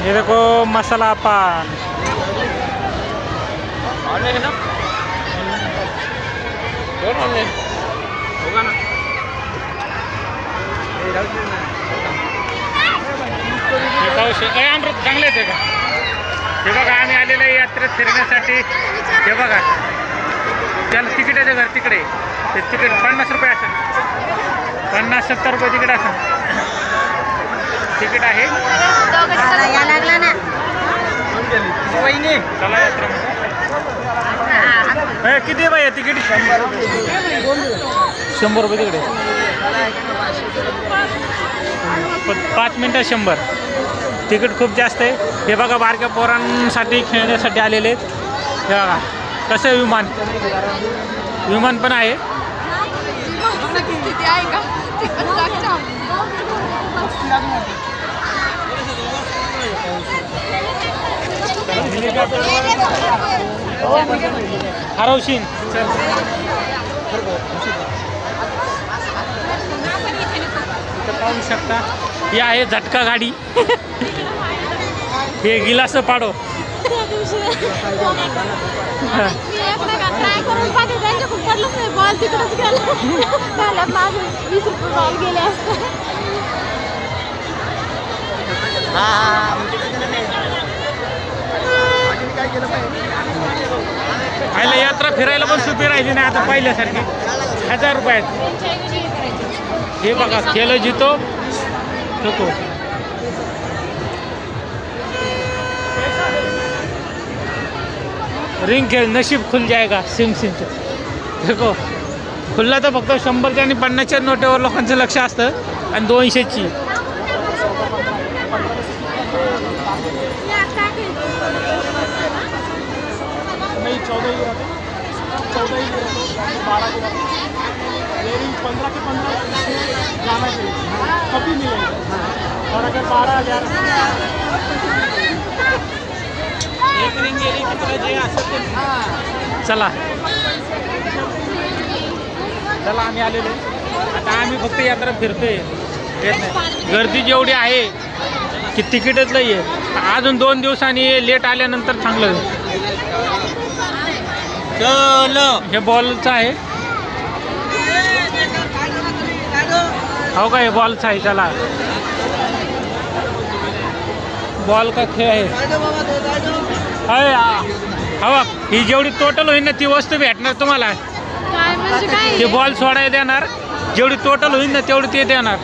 ये देखो मसाला पान है ना, होगा ना। अमृत चांगले आहेत का? हे बघा आम्ही आलेलं आहे यात्रेत फिरण्यासाठी। हे बघा त्याला तिकिटाचं घर तिकडे, ते तिकीट 50 रुपये असेल, 50-70 रुपये तिकीट असेल तिकीट आहे। लागला ना चला यात्रा किती आहे बाई तिकीट? 100 रुपये तिकडे, 5 मिनटं 100। तिकीट खूप जास्त आहे। हे बघा बारक्या पोरांसाठी खेळण्यासाठी आलेले आहेत। हे बघा कसं विमान पण आहे। हरवशीन पाहू शकता, ही आहे झटका गाडी। हे गिलास पाडो आयला यात्रा फिरायला पण सोपी राहिली नाही आता पहिल्यासारखी। 1000 रुपयात हे बघा खेळ जितो तो रिंग खेळ नशीब खुल जाएगा सिम देखो खुलला तर फक्त 100च्या आणि 50च्या नोटेवर लोकांचं लक्ष असतं आणि 200ची। नहीं 14 ही रहते, 14 ही 12 के 15 के 15 जाना चाहिए, कभी मिलेगा। और अगर 12,000 एक रिंग गेली की तुला जे असं ते चला चला आम्ही आलेलो आता। आम्ही फक्त यात्रा फिरतोय, येत नाही। गर्दी जेवढी आहे की तिकीटच नाही आहे। अजून 2 दिवसांनी लेट आल्यानंतर चांगलं। चलो हे बॉलचं आहे, हो का? हे बॉलचं आहे। चला बॉल का खेळ आहे। हवा ही जेवढी टोटल होईल ना ती वस्तू भेटणार तुम्हाला। ते बॉल सोडायला देणार, जेवढी टोटल होईल ना तेवढी ते देणार।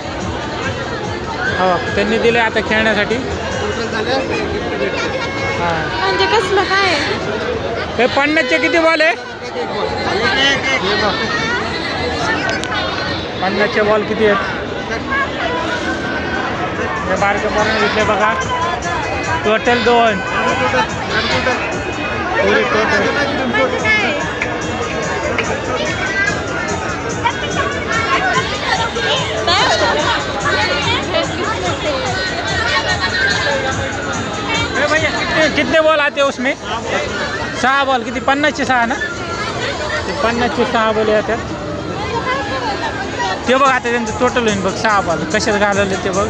हो त्यांनी दिले आता खेळण्यासाठी। हां म्हणजे कसलं काय? हे 50चे किती बॉल आहे? 50चे बॉल किती आहेत? हे बारके पोरांनी घेतले बघा, टोटल 2 पुरे टोटल। भैया कितने बॉल आते हैं उसमें? 6 बॉल किती? 50चे 6 ना? 50चे 6 बॉल येतात। ते बघ आता त्यांचं टोटल होईल बघ 6 बॉल कशात घालवले ते बघ।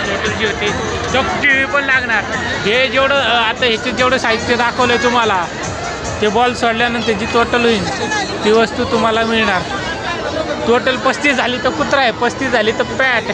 टोटल जी होती TV पण लागणार। हे जेवढं आता ह्याचे जेवढं साहित्य दाखवलं आहे तुम्हाला, ते बॉल सोडल्यानंतर जी टोटल होईल ती वस्तू तुम्हाला मिळणार। टोटल 35 झाली तर कुत्रा आहे, 35 झाली तर पॅट।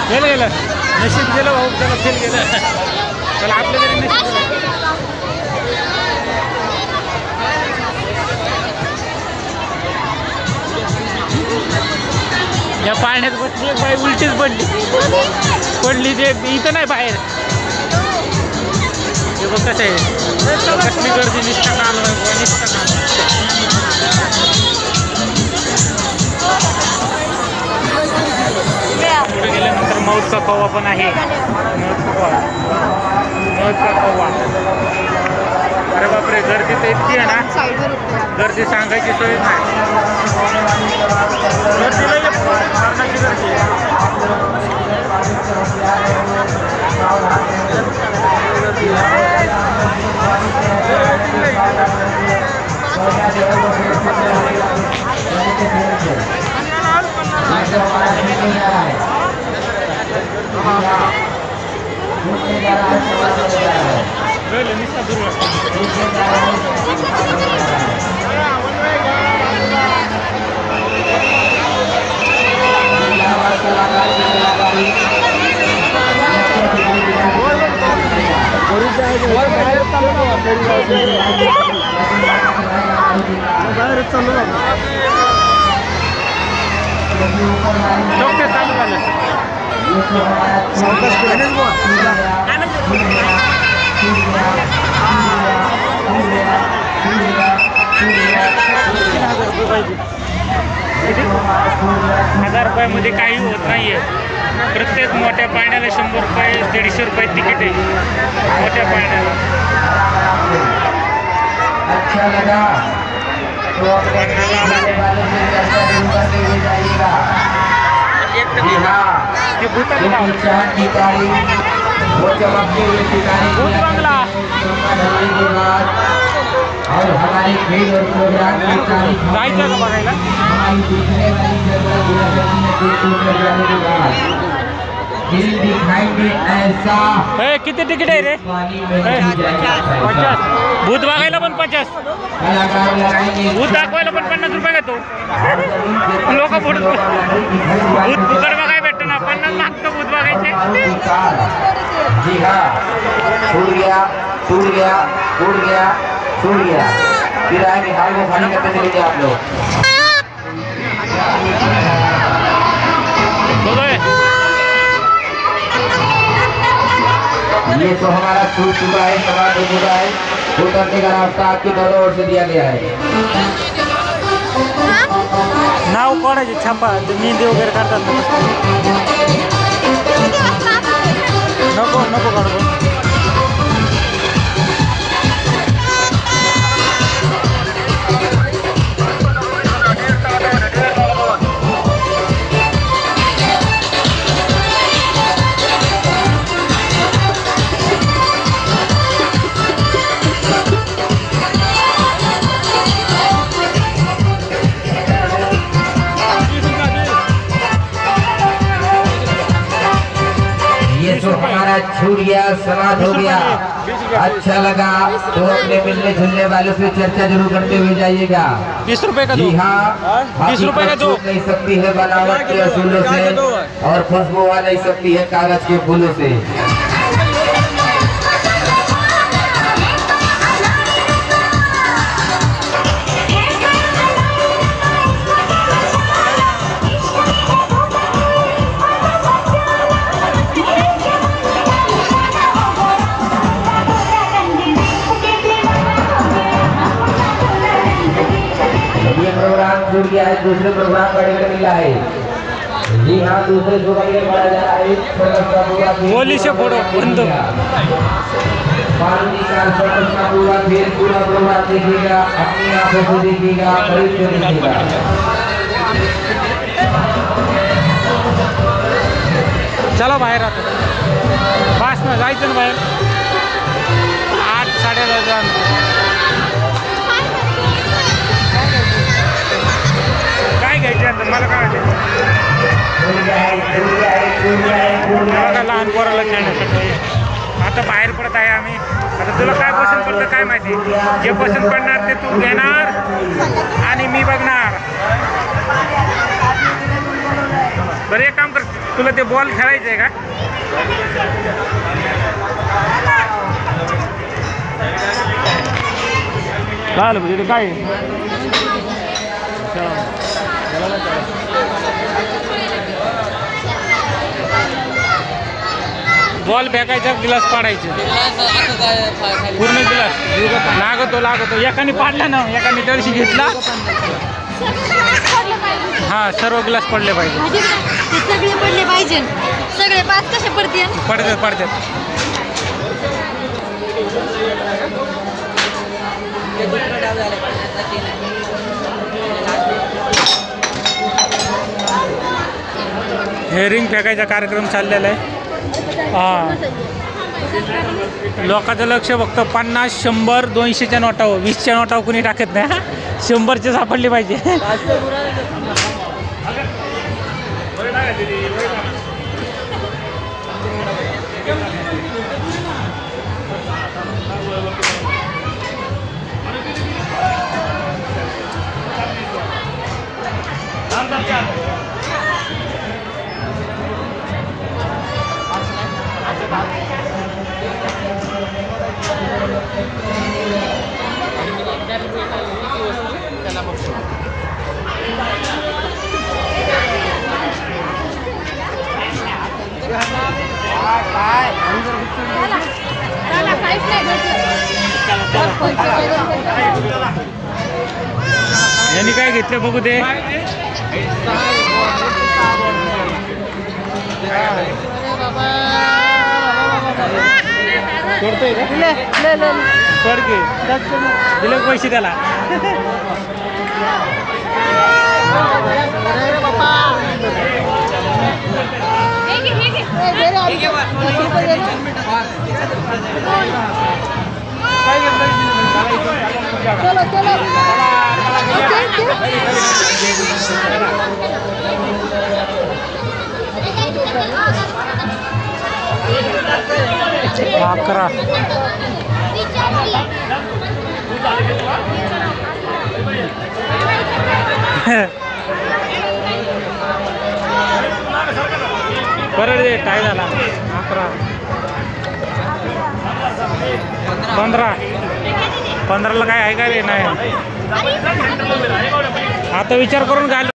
फेल गेलं नशीब गेलं भाऊ, त्याला फेल गेलं। चला आपलं तरी नशीब या पाण्यात बसली एक बाई उलटीच पडली ते इथं नाही बाहेर। हे बघ कसं आहे, कसली गर्दी निष्ठा काम निष्ठा काम। पुढे गेल्यानंतर मौतचा कव्वा पण आहे। मौतचा कव्वा आता इतकी आहे ना गर्दी सांगायची सोय नाही. गर्दीला ये मारण्याची गर्दी डॉक्टर चालू झालं. हजार रुपयामध्ये काही होत नाहीये. प्रत्येक मोठ्या पाळण्याला 100 रुपये 150 रुपये तिकीट आहे मोठ्या पाळण्याला. अच्छा लगा तो अपने वाले से चर्चा जरूर करते हुए जाइएगा। जी हाँ, हे भूताचं जो नाव. चांद की तारीख वो चमकते हुए सितारे भूत बंगला. के बाद और हमारे खेल और प्रोग्राम की तारीख जायचं का बघायला? हमारी दूसरे वाली जगह गुजरात जाने के बाद दिल दिखाएंगे ऐसा हे किती तिकीट आहे रे? पानी में नहीं जाएगा 50. भूत बघायला पण 50. कलाकार लगाएंगे भूत दाखवायला पण 50 रुपये घेतो. लोक भूत फुकट बघायला भेटतं ना. 50 मागतं भूत बघायचे. जी हाँ, छूट गया छूट गया छूट गया छूट गया। फिर आएंगे हाल में खाली करते चले जाए आप लोग। बघाय ये तो हमारा छूट चुका है, समाप्त हो चुका है। उतरने का रास्ता आपकी दोनों ओर से दिया गया है। नाव काढायचे छापा मेहंदी वगैरे काढतात ना. नको नको काढू. ये तो हमारा छूट गया, समाप्त हो गया। अच्छा लगा तो अपने मिलने जुलने वालों से चर्चा जरूर करते हुए जाइएगा। 20 रुपये का दो. जी हाँ, 20 रुपये का दो. छूट नहीं सकती है बनावट के असूलों से और खुशबू आ नहीं सकती है कागज के फूलों से। ये प्रोग्राम छूट गया है, दूसरे प्रोग्राम का टिकट मिला है। जी हाँ, दूसरे शो का टिकट बढ़ा जा रहा है। गोली से फोड़ो बंद. पानी का सर्कस का पूरा फिर पूरा प्रोग्राम देखिएगा, अपनी आंखों से देखिएगा, करीब से देखिएगा। चला बाहेर आता. पास ना जायचं ना बाहेर. 8 साडेदहा. काय घ्यायचे आता मला काय वाटतं. बघा लहान पोराला खेळण्यासाठी आता बाहेर पडत आहे आम्ही. आता तुला काय पसंत पडतं काय माहिती. जे पसंत पडणार ते तू घेणार आणि मी बघणार. बरं एक काम कर, तुला ते बॉल खेळायचं आहे का? चालेल म्हणजे काय बॉल फेकायचा, ग्लास पाडायचे, पूर्ण ग्लास लागतो. एकाने पाडला ना, एकाने तळशी घेतला. हा सर्व ग्लास पडले पाहिजे. सगळे पडले पाहिजे. सगळे 5 कसे पडतील? पडतात. हे रिंग फेकायचा कार्यक्रम चाललेला आहे. हां, लोकांचं लक्ष फक्त 50, 100, 200च्या नोटावर, 20च्या नोटावर कुणी टाकत नाही. 100चे सापडले पाहिजे. यांनी काय घेतलं बघू दे. सोडतोय का? सोड की. दिले पैसे त्याला. अकरा. बरं दे, काय झाला? 11, 15. 15ला काय आहे का रे? नाही. आता विचार करून घाल.